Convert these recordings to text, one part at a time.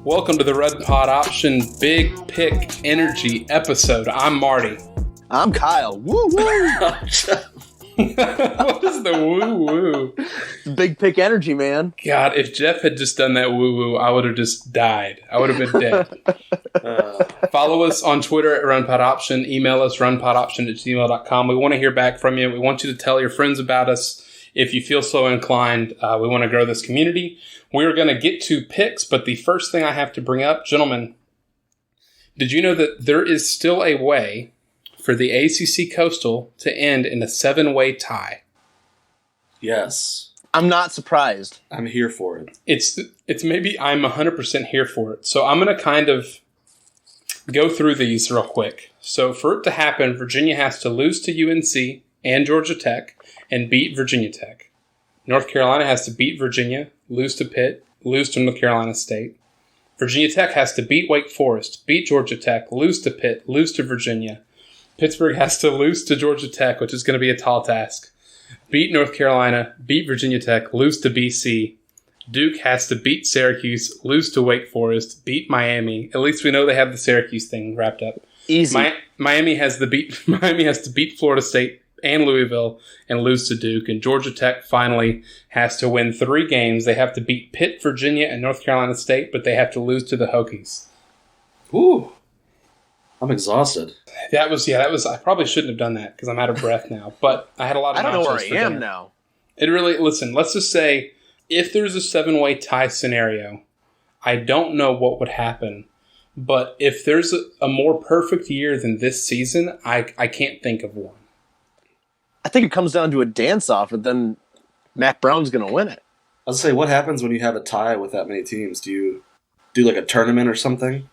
Welcome to the Red Pod Option Big Pick Energy episode. I'm Marty. I'm Kyle. Woo woo. What is the woo woo? Big Pick Energy, man. God, if Jeff had just done that woo woo, I would have just died. I would have been dead. Follow us on Twitter at RunPodOption. Email us runpodoption@gmail.com. We want to hear back from you. We want you to tell your friends about us. If you feel so inclined, we want to grow this community. We're going to get to picks, but the first thing I have to bring up, gentlemen, did you know that there is still a way for the ACC Coastal to end in a 7-way tie? Yes. I'm not surprised. I'm here for it. It's maybe I'm 100% here for it. So I'm going to kind of go through these real quick. So for it to happen, Virginia has to lose to UNC and Georgia Tech and beat Virginia Tech. North Carolina has to beat Virginia, lose to Pitt, lose to North Carolina State. Virginia Tech has to beat Wake Forest, beat Georgia Tech, lose to Pitt, lose to Virginia. Pittsburgh has to lose to Georgia Tech, which is going to be a tall task. Beat North Carolina, beat Virginia Tech, lose to BC. Duke has to beat Syracuse, lose to Wake Forest, beat Miami. At least we know they have the Syracuse thing wrapped up. Easy. Miami has to beat Florida State and Louisville and lose to Duke. And Georgia Tech finally has to win 3 games. They have to beat Pitt, Virginia, and North Carolina State, but they have to lose to the Hokies. Ooh. I'm exhausted. That was. I probably shouldn't have done that because I'm out of breath now. But I had a lot of. I don't know where nachos I for am dinner. now. It really. Listen. Let's just say if there's a 7-way tie scenario, I don't know what would happen. But if there's a more perfect year than this season, I can't think of one. I think it comes down to a dance-off, and then Mac Brown's going to win it. I was say, what happens when you have a tie with that many teams? Do you do like a tournament or something?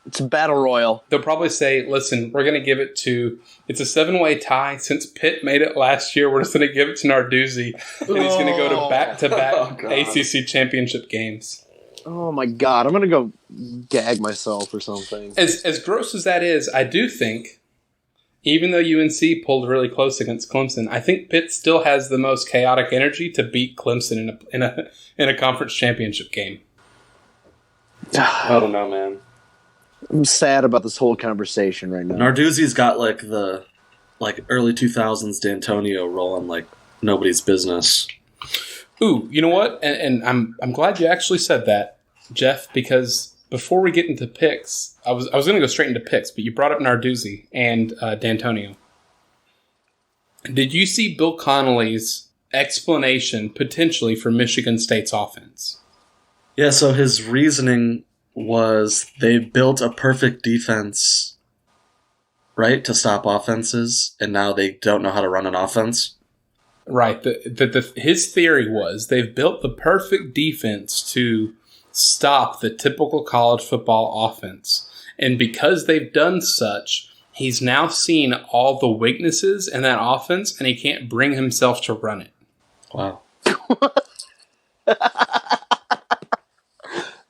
It's a battle royal. They'll probably say, listen, we're going to give it to, it's a 7-way tie. Since Pitt made it last year, we're just going to give it to Narduzzi. And he's going to go to back-to-back ACC championship games. Oh, my God. I'm going to go gag myself or something. As gross as that is, I do think, even though UNC pulled really close against Clemson, I think Pitt still has the most chaotic energy to beat Clemson in a conference championship game. I don't know, man. I'm sad about this whole conversation right now. Narduzzi's got like the early 2000s D'Antonio rolling like nobody's business. Ooh, you know what? And I'm glad you actually said that, Jeff, because before we get into picks, I was going to go straight into picks, but you brought up Narduzzi and D'Antonio. Did you see Bill Connolly's explanation potentially for Michigan State's offense? Yeah, so his reasoning was they built a perfect defense, right, to stop offenses, and now they don't know how to run an offense. Right. His theory was they've built the perfect defense to stop the typical college football offense. And because they've done such, he's now seen all the weaknesses in that offense, and he can't bring himself to run it. Wow.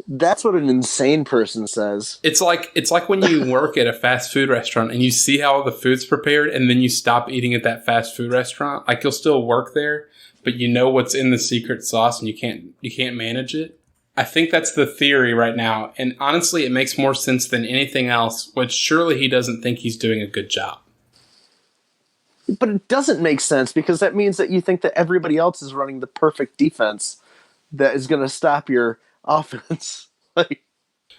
That's what an insane person says. It's like when you work at a fast food restaurant and you see how the food's prepared and then you stop eating at that fast food restaurant. Like, you'll still work there, but you know what's in the secret sauce and you can't manage it. I think that's the theory right now. And honestly, it makes more sense than anything else, which surely he doesn't think he's doing a good job. But it doesn't make sense because that means that you think that everybody else is running the perfect defense that is going to stop your offense.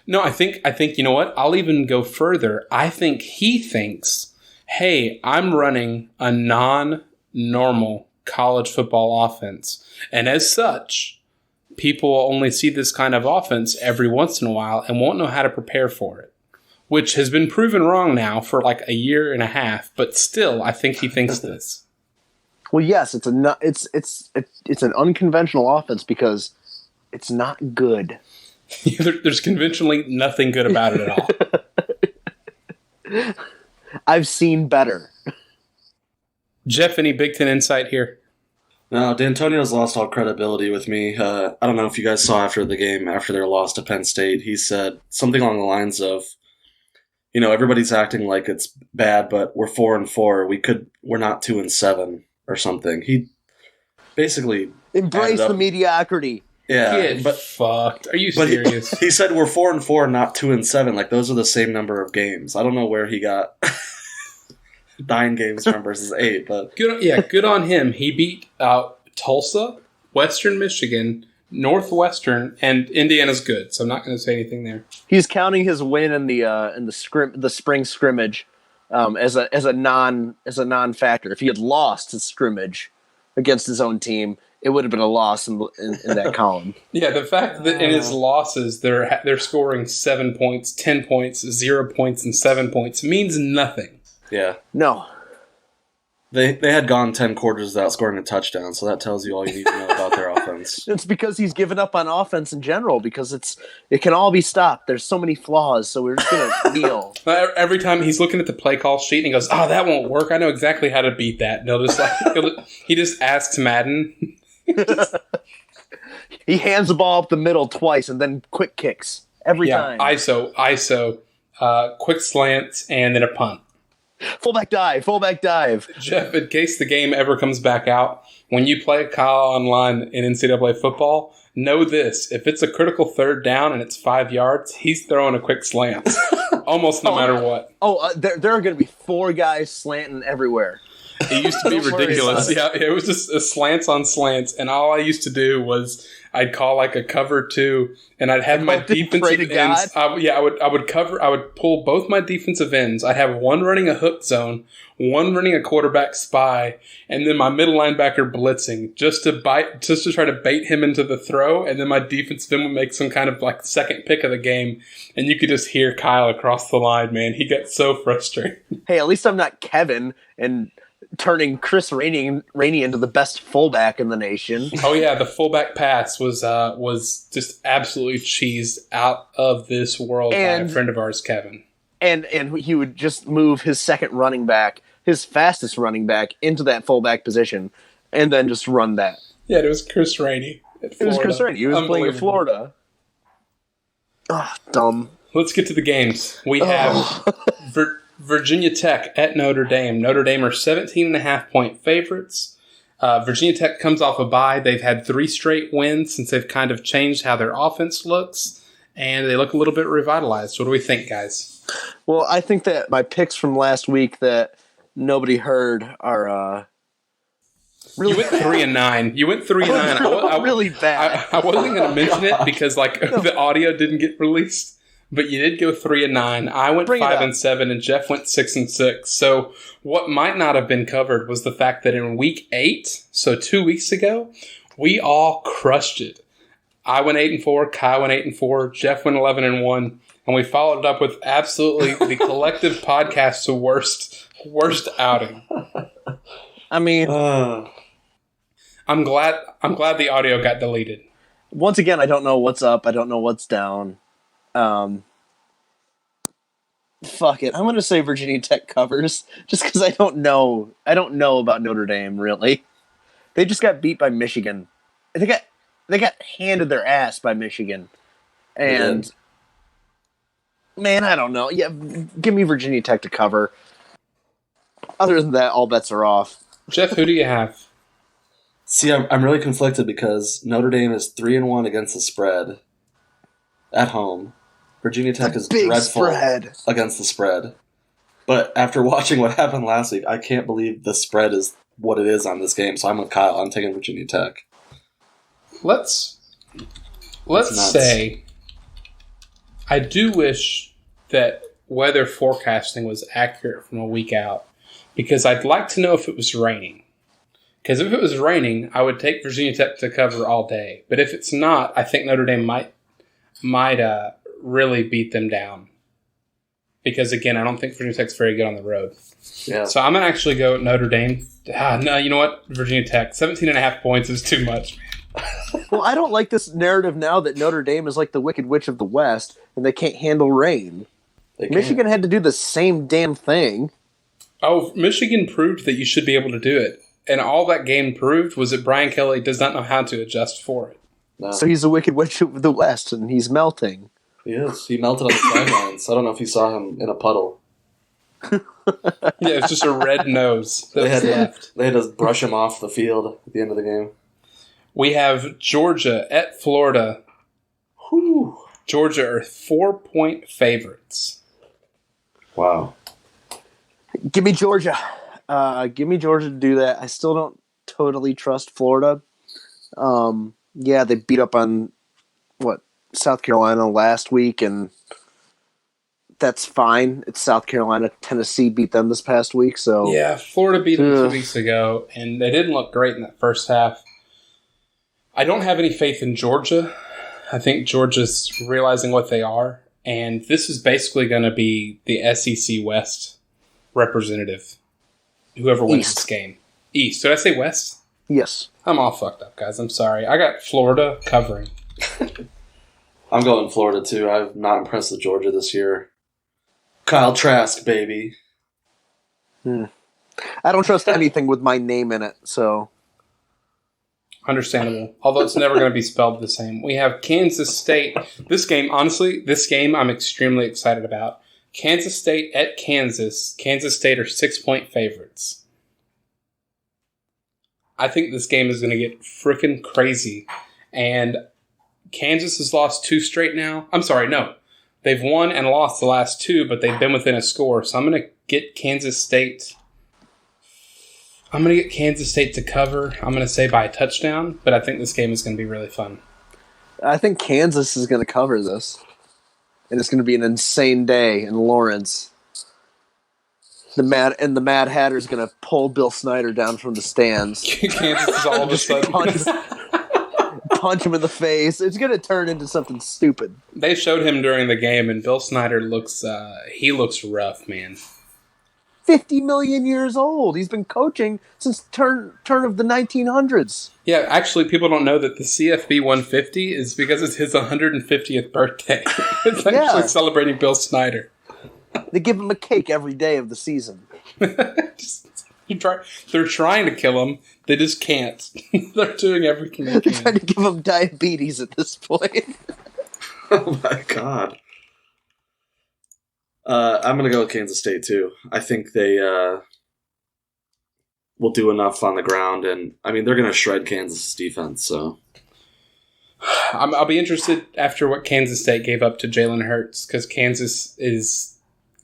No, I think you know what? I'll even go further. I think he thinks, hey, I'm running a non-normal college football offense. And as such, people will only see this kind of offense every once in a while and won't know how to prepare for it, which has been proven wrong now for like a year and a half. But still, I think he thinks this. Well, yes, it's an unconventional offense because it's not good. There's conventionally nothing good about it at all. I've seen better. Jeff, any Big Ten insight here? No, D'Antonio's lost all credibility with me. I don't know if you guys saw after the game, after their loss to Penn State, he said something along the lines of, you know, everybody's acting like it's bad, but we're 4-4. We're not 2-7 or something. He basically embrace the mediocrity. Yeah, Get fucked. Are you but serious? he said we're 4-4, not 2-7. Like those are the same number of games. I don't know where he got 9 games from versus 8, but good on him. He beat Tulsa, Western Michigan, Northwestern, and Indiana's good. So I'm not going to say anything there. He's counting his win in the spring scrimmage as a non-factor. If he had lost his scrimmage against his own team, it would have been a loss in that column. Yeah, the fact that in his losses they're scoring 7 points, 10 points, 0 points, and 7 points means nothing. yeah. No. They had gone 10 quarters without scoring a touchdown, so that tells you all you need to know about their offense. It's because he's given up on offense in general, because it can all be stopped. There's so many flaws, so we're just going to kneel. Every time he's looking at the play call sheet and he goes, "Oh, that won't work. I know exactly how to beat that." And he just asks Madden. He hands the ball up the middle twice and then quick kicks every time. ISO, quick slants, and then a punt. Fullback dive. Jeff, in case the game ever comes back out, when you play Kyle online in NCAA football, know this. If it's a critical third down and it's 5 yards, he's throwing a quick slant. Almost no matter what. There are going to be 4 guys slanting everywhere. It used to be ridiculous. Yeah, it was just a slants on slants, and all I used to do was I'd call like a cover 2, and I'd have my defensive ends. I would pull both my defensive ends. I'd have one running a hook zone, one running a quarterback spy, and then my middle linebacker blitzing just to try to bait him into the throw, and then my defensive end would make some kind of like second pick of the game, and you could just hear Kyle across the line. Man, he got so frustrated. Hey, at least I'm not Kevin and turning Chris Rainey into the best fullback in the nation. Oh yeah, the fullback pass was just absolutely cheesed out of this world by a friend of ours, Kevin. And he would just move his second running back, his fastest running back, into that fullback position, and then just run that. Yeah, it was Chris Rainey. It was Chris Rainey. He was playing in Florida. Oh, dumb. Let's get to the games. We have Virginia Tech at Notre Dame. Notre Dame are 17.5-point favorites. Virginia Tech comes off a bye. They've had 3 straight wins since they've kind of changed how their offense looks, and they look a little bit revitalized. What do we think, guys? Well, I think that my picks from last week that nobody heard are really. You went 3-9. You went 3-9. Really bad. I wasn't going to mention it because the audio didn't get released. But you did go 3-9. I went 5-7, and Jeff went 6-6. So what might not have been covered was the fact that in week 8, so 2 weeks ago, we all crushed it. I went 8-4, Kai went 8-4, Jeff went 11-1, and we followed it up with absolutely the collective podcast's worst outing. I mean, I'm glad the audio got deleted. Once again, I don't know what's up. I don't know what's down. Fuck it. I'm going to say Virginia Tech covers just because I don't know about Notre Dame, really. They just got beat by Michigan. They got handed their ass by Michigan. And, man, I don't know. Yeah, give me Virginia Tech to cover. Other than that, all bets are off. Jeff, who do you have? See, I'm really conflicted because Notre Dame is 3-1 against the spread at home. Virginia Tech is dreadful against the spread. But after watching what happened last week, I can't believe the spread is what it is on this game. So I'm with Kyle. I'm taking Virginia Tech. Let's say I do wish that weather forecasting was accurate from a week out, because I'd like to know if it was raining. Because if it was raining, I would take Virginia Tech to cover all day. But if it's not, I think Notre Dame might really beat them down. Because, again, I don't think Virginia Tech's very good on the road. Yeah. So I'm going to actually go Notre Dame. No, you know what? Virginia Tech. 17.5 points is too much, man. Well, I don't like this narrative now that Notre Dame is like the Wicked Witch of the West and they can't handle rain. Michigan had to do the same damn thing. Oh, Michigan proved that you should be able to do it. And all that game proved was that Brian Kelly does not know how to adjust for it. No. So he's the Wicked Witch of the West, and he's melting. He is. He melted on the sidelines. I don't know if you saw him in a puddle. Yeah, it's just a red nose. They had to brush him off the field at the end of the game. We have Georgia at Florida. Whew. Georgia are 4-point favorites. Wow. Give me Georgia. Give me Georgia to do that. I still don't totally trust Florida. Yeah, they beat up on South Carolina last week, and that's fine. It's South Carolina. Tennessee beat them this past week, so Yeah, Florida beat them 2 weeks ago, and they didn't look great in that first half. I don't have any faith in Georgia. I think Georgia's realizing what they are, and this is basically going to be the SEC West representative, whoever wins this game. East. Did I say West? Yes. I'm all fucked up, guys. I'm sorry. I got Florida covering. I'm going Florida, too. I'm not impressed with Georgia this year. Kyle Trask, baby. I don't trust anything with my name in it, so... Understandable. Although it's never going to be spelled the same. We have Kansas State. This game I'm extremely excited about. Kansas State at Kansas. Kansas State are 6-point favorites. I think this game is going to get freaking crazy. And Kansas has lost 2 straight now. I'm sorry, no. They've won and lost the last 2, but they've been within a score. So I'm going to get Kansas State. I'm going to get Kansas State to cover. I'm going to say by a touchdown, but I think this game is going to be really fun. I think Kansas is going to cover this. And it's going to be an insane day in Lawrence. The Mad Hatter is going to pull Bill Snyder down from the stands. Kansas is all of a sudden... punch him in the face. It's going to turn into something stupid. They showed him during the game, and Bill Snyder looks rough, man. 50 million years old. He's been coaching since turn of the 1900s. Yeah, actually, people don't know that the CFB 150 is because it's his 150th birthday. It's actually celebrating Bill Snyder. They give him a cake every day of the season. They're trying to kill him. They just can't. They're doing everything they can. They're trying to give him diabetes at this point. Oh my god. I'm going to go with Kansas State, too. I think they will do enough on the ground, and, I mean, they're going to shred Kansas' defense, so... I'll be interested after what Kansas State gave up to Jalen Hurts, because Kansas is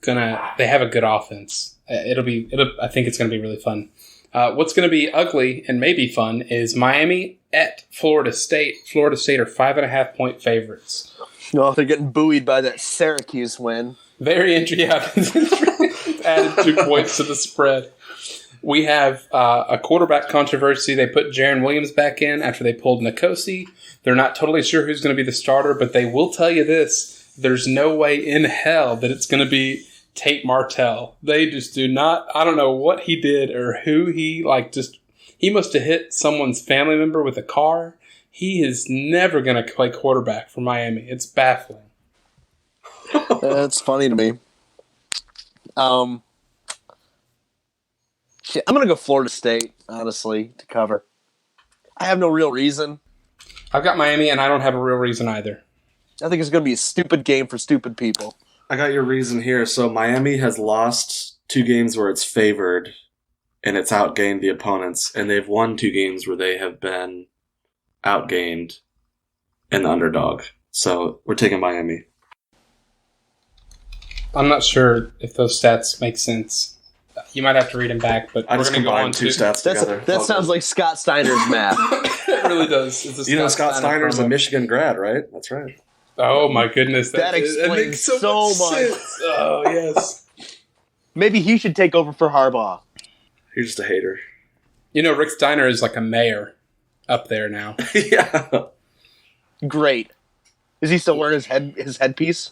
they have a good offense. I think it's going to be really fun. What's going to be ugly and maybe fun is Miami at Florida State. Florida State are 5.5-point favorites. No, they're getting buoyed by that Syracuse win. Very interesting. Yeah, added 2 points to the spread. We have a quarterback controversy. They put Jaron Williams back in after they pulled Nkosi. They're not totally sure who's going to be the starter, but they will tell you this. There's no way in hell that it's going to be Tate Martell. They just do not. I don't know what he did or who he must have hit someone's family member with a car. He is never going to play quarterback for Miami. It's baffling. That's funny to me. I'm going to go Florida State, honestly, to cover. I have no real reason. I've got Miami, and I don't have a real reason either. I think it's going to be a stupid game for stupid people. I got your reason here. So Miami has lost 2 games where it's favored, and it's outgained the opponents, and they've won 2 games where they have been outgained and the underdog. So we're taking Miami. I'm not sure if those stats make sense. You might have to read them back, but I just combined 2 stats together. That sounds like Scott Steiner's math. It really does. Scott Steiner's a Michigan grad, right? That's right. Oh my goodness, that explains makes so much. Sense. Oh yes. Maybe he should take over for Harbaugh. You're just a hater. Rick Steiner is like a mayor up there now. Yeah. Great. Is he still wearing his headpiece?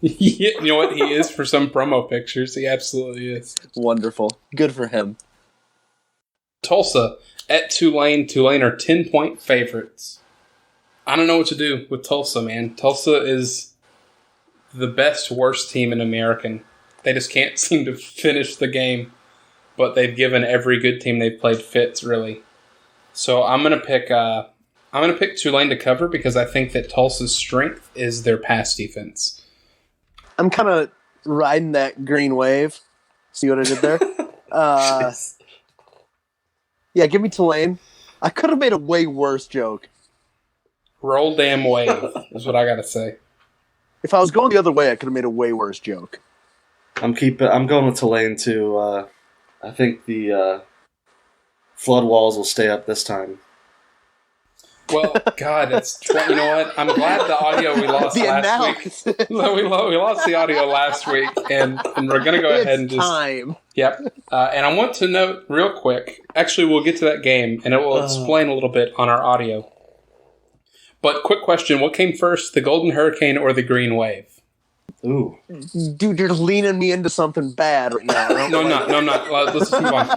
Yeah, you know what? He is for some promo pictures. He absolutely is. Wonderful. Good for him. Tulsa at Tulane. Tulane are 10-point favorites. I don't know what to do with Tulsa, man. Tulsa is the best, worst team in American. They just can't seem to finish the game, but they've given every good team they've played fits, really. So I'm gonna pick Tulane to cover because I think that Tulsa's strength is their pass defense. I'm kind of riding that green wave. See what I did there? Yeah, give me Tulane. I could have made a way worse joke. Roll damn wave is what I gotta say. If I was going the other way, I could have made a way worse joke. I'm going with Tulane too. I think the flood walls will stay up this time. Well, God, you know what? I'm glad the audio we lost last week. we lost the audio last week, and we're going to go ahead and just... time. Yep. And I want to note real quick, actually we'll get to that game, and it will explain a little bit on our audio. But quick question, what came first, the Golden Hurricane or the Green Wave? Ooh. Dude, you're leaning me into something bad right now. No, I'm not. Let's move on.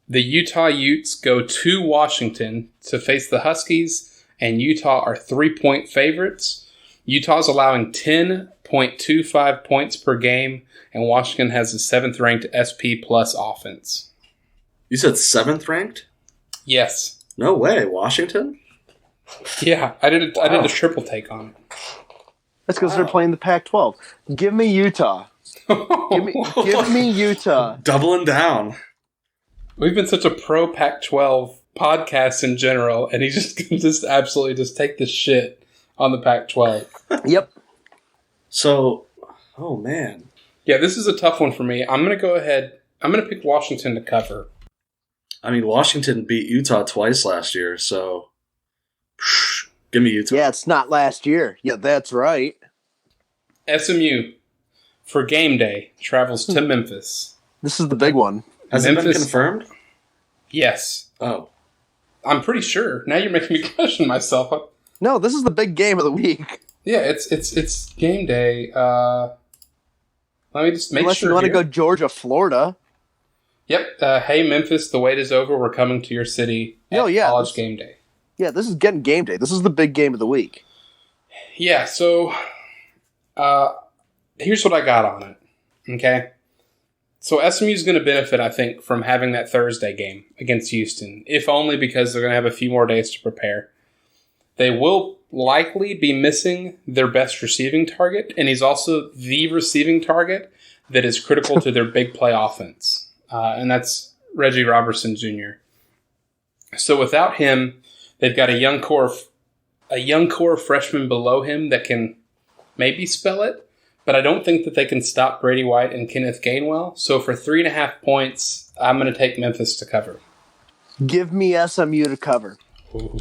The Utah Utes go to Washington to face the Huskies, and Utah are 3-point favorites. Utah's allowing 10.25 points per game, and Washington has the 7th-ranked SP plus offense. You said 7th ranked? Yes. No way, Washington? Yeah, I did a triple take on it. That's because they're playing the Pac-12. Give me Utah. Give me Utah. Doubling down. We've been such a pro Pac-12 podcast in general, and he just absolutely just take the shit on the Pac-12. Yep. So, oh man. Yeah, this is a tough one for me. I'm going to go ahead. I'm going to pick Washington to cover. I mean, Washington beat Utah twice last year, so give me Utah. Yeah, it's not last year. Yeah, that's right. SMU, for game day, travels to Memphis. This is the big one. Has it been confirmed? Yes. Oh. I'm pretty sure. Now you're making me question myself. No, this is the big game of the week. Yeah, it's game day. Let me just make Unless sure. you want to go Georgia, Florida. Yep. Hey, Memphis, the wait is over. We're coming to your city at college game day. Yeah, this is getting game day. This is the big game of the week. Yeah, so here's what I got on it. Okay? So SMU is going to benefit, I think, from having that Thursday game against Houston, if only because they're going to have a few more days to prepare. They will likely be missing their best receiving target, and he's also the receiving target that is critical to their big play offense, and that's Reggie Robertson Jr. So without him, they've got a young core of freshmen below him that can maybe spell it, but I don't think that they can stop Brady White and Kenneth Gainwell. So for 3.5 points, I'm going to take Memphis to cover. Give me SMU to cover. Ooh.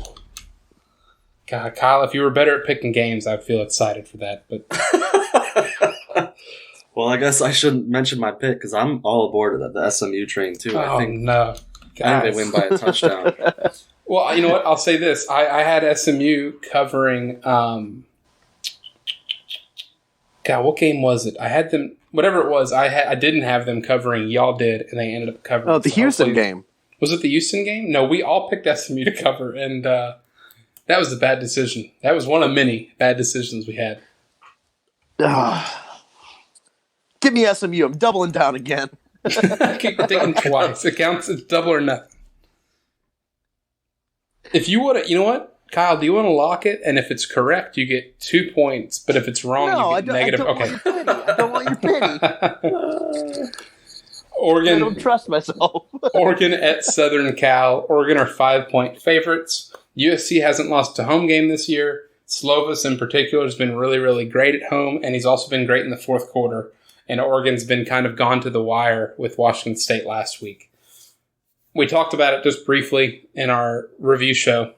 God, Kyle, if you were better at picking games, I'd feel excited for that. But well, I guess I shouldn't mention my pick because I'm all aboard the SMU train too. I think they win by a touchdown. Well, you know what? I'll say this: I had SMU covering. God, what game was it? I had them. Whatever it was, I didn't have them covering. Y'all did, and they ended up covering. Oh, the Houston game. Was it the Houston game? No, we all picked SMU to cover, and that was a bad decision. That was one of many bad decisions we had. Give me SMU. I'm doubling down again. I keep thinking twice. It counts. It's double or nothing. If you would, you know what? Kyle, do you want to lock it? And if it's correct, you get 2 points. But if it's wrong, you get negative. I don't want your pity. Oregon. I don't trust myself. Oregon at Southern Cal. Oregon are 5-point favorites. USC hasn't lost a home game this year. Slovis in particular has been really, really great at home, and he's also been great in the fourth quarter. And Oregon's been kind of gone to the wire with Washington State last week. We talked about it just briefly in our review show.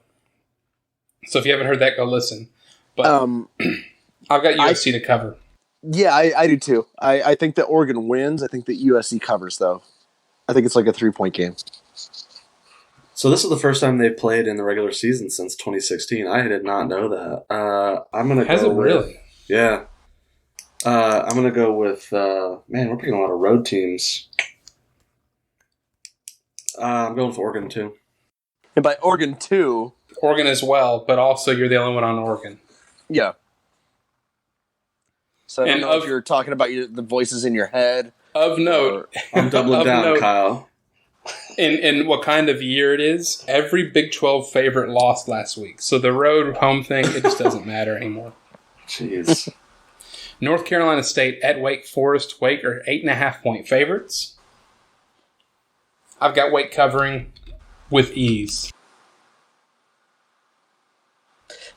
So if you haven't heard that, go listen. But I've got USC to cover. Yeah, I do too. I think that Oregon wins. I think that USC covers, though. I think it's like a 3-point game. So this is the first time they've played in the regular season since 2016. I did not know that. I'm going to go Has it really? Yeah. I'm going to go with, man, we're picking a lot of road teams. I'm going with Oregon, too. And by Oregon, too... Oregon as well, but also you're the only one on Oregon. Yeah. So I don't know if you're talking about the voices in your head. Of note. I'm doubling down, Kyle. In what kind of year it is, every Big 12 favorite lost last week. So the road home thing, it just doesn't matter anymore. Jeez. North Carolina State at Wake Forest. Wake are 8.5-point favorites. I've got Wake covering with ease.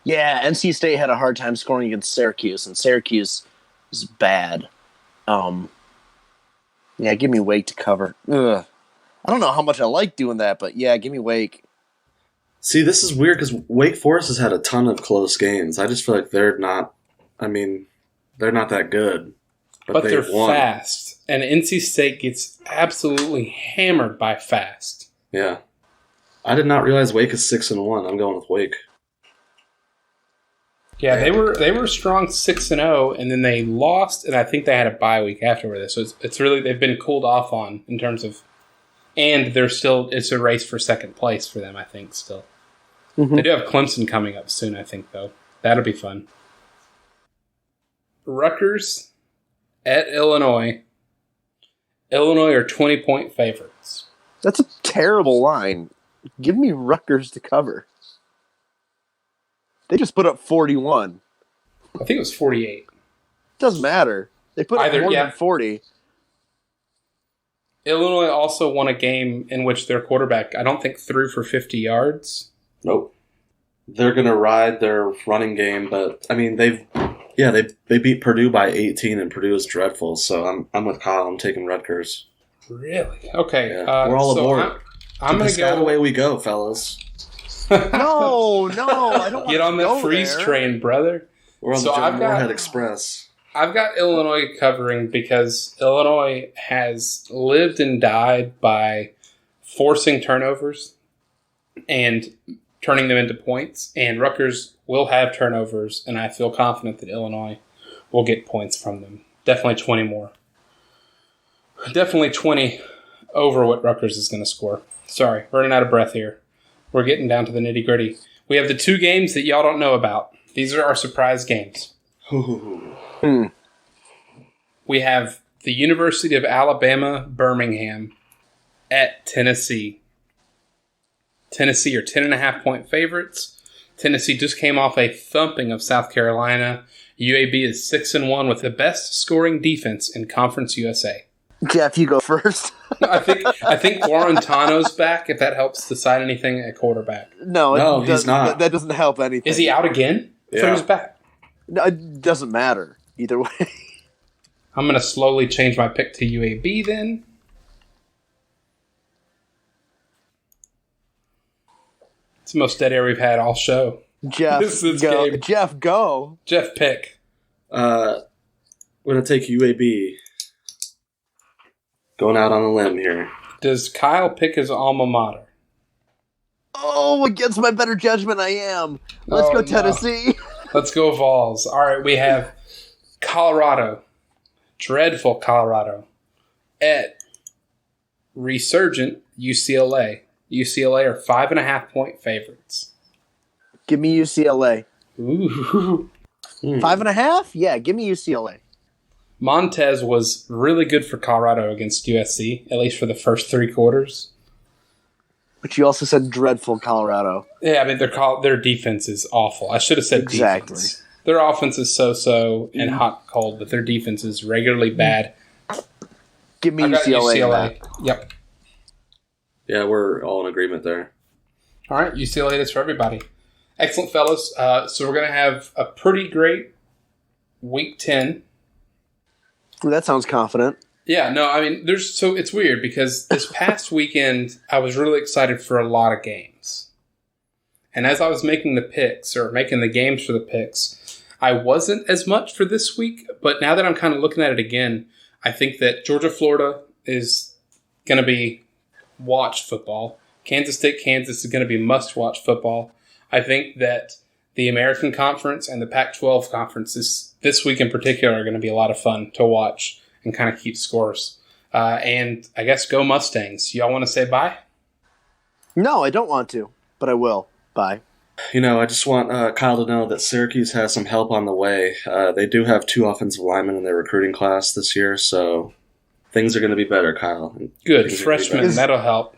Yeah, NC State had a hard time scoring against Syracuse, and Syracuse is bad. Yeah, give me Wake to cover. Ugh. I don't know how much I like doing that, but yeah, give me Wake. See, this is weird because Wake Forest has had a ton of close games. I just feel like they're not that good. But they're won. fast, and NC State gets absolutely hammered by fast. Yeah. I did not realize Wake is 6-1. I'm going with Wake. Yeah, they were strong 6-0, and then they lost, and I think they had a bye week afterward. So it's really they've been cooled off on in terms of, and it's a race for second place for them. I think still. Mm-hmm. They do have Clemson coming up soon. I think though that'll be fun. Rutgers at Illinois. Illinois are 20-point favorites. That's a terrible line. Give me Rutgers to cover. They just put up 41. I think it was 48. Doesn't matter. They put up more than 40. Illinois also won a game in which their quarterback, I don't think, threw for 50 yards. Nope. They're going to ride their running game, but, I mean, they beat Purdue by 18, and Purdue is dreadful, so I'm with Kyle. I'm taking Rutgers. Really? Okay. Yeah. We're all aboard. I'm going to go. Away we go, fellas. No, I don't want Get on to that freeze train, brother. We're on the John Moorhead Express. I've got Illinois covering because Illinois has lived and died by forcing turnovers and turning them into points. And Rutgers will have turnovers, and I feel confident that Illinois will get points from them. Definitely 20 more. Definitely 20 over what Rutgers is going to score. Sorry, running out of breath here. We're getting down to the nitty-gritty. We have the two games that y'all don't know about. These are our surprise games. We have the University of Alabama, Birmingham at Tennessee. Tennessee are 10.5-point favorites. Tennessee just came off a thumping of South Carolina. UAB is 6-1 with the best scoring defense in Conference USA. Jeff, you go first. I think Guarantano's back, if that helps decide anything at quarterback. No, he's not. That doesn't help anything. Is he out again? I thought he was back. No, it doesn't matter either way. I'm going to slowly change my pick to UAB then. It's the most dead air we've had all show. Jeff, go. Game. Jeff, go. Jeff, pick. I'm going to take UAB. Going out on a limb here. Does Kyle pick his alma mater? Oh, against my better judgment, I am. Let's go Tennessee. No. Let's go Vols. All right, we have Colorado. Dreadful Colorado. At resurgent UCLA. UCLA are 5.5-point favorites. Give me UCLA. Ooh. 5.5? Yeah, give me UCLA. Montez was really good for Colorado against USC, at least for the first three quarters. But you also said dreadful Colorado. Yeah, I mean, their defense is awful. I should have said defense. Their offense is so-so and hot and cold, but their defense is regularly bad. Give me UCLA. Yep. Yeah, we're all in agreement there. All right, UCLA, that's for everybody. Excellent, fellas. So we're going to have a pretty great Week 10. Ooh, that sounds confident. Yeah, no, I mean, it's weird because this past weekend, I was really excited for a lot of games. And as I was making the picks, or making the games for the picks, I wasn't as much for this week. But now that I'm kind of looking at it again, I think that Georgia-Florida is going to be watch football. Kansas State-Kansas is going to be must-watch football. I think that the American Conference and the Pac-12 conferences this week in particular are going to be a lot of fun to watch and kind of keep scores. And I guess go Mustangs. Y'all want to say bye? No, I don't want to, but I will. Bye. I just want Kyle to know that Syracuse has some help on the way. They do have 2 offensive linemen in their recruiting class this year, so things are going to be better, Kyle. Good. Freshmen, that'll help.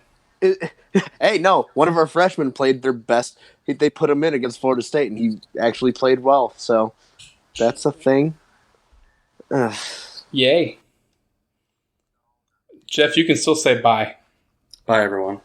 Hey, no, one of our freshmen played their best. They put him in against Florida State, and he actually played well, so that's a thing. Yay. Jeff, you can still say bye. Bye, everyone.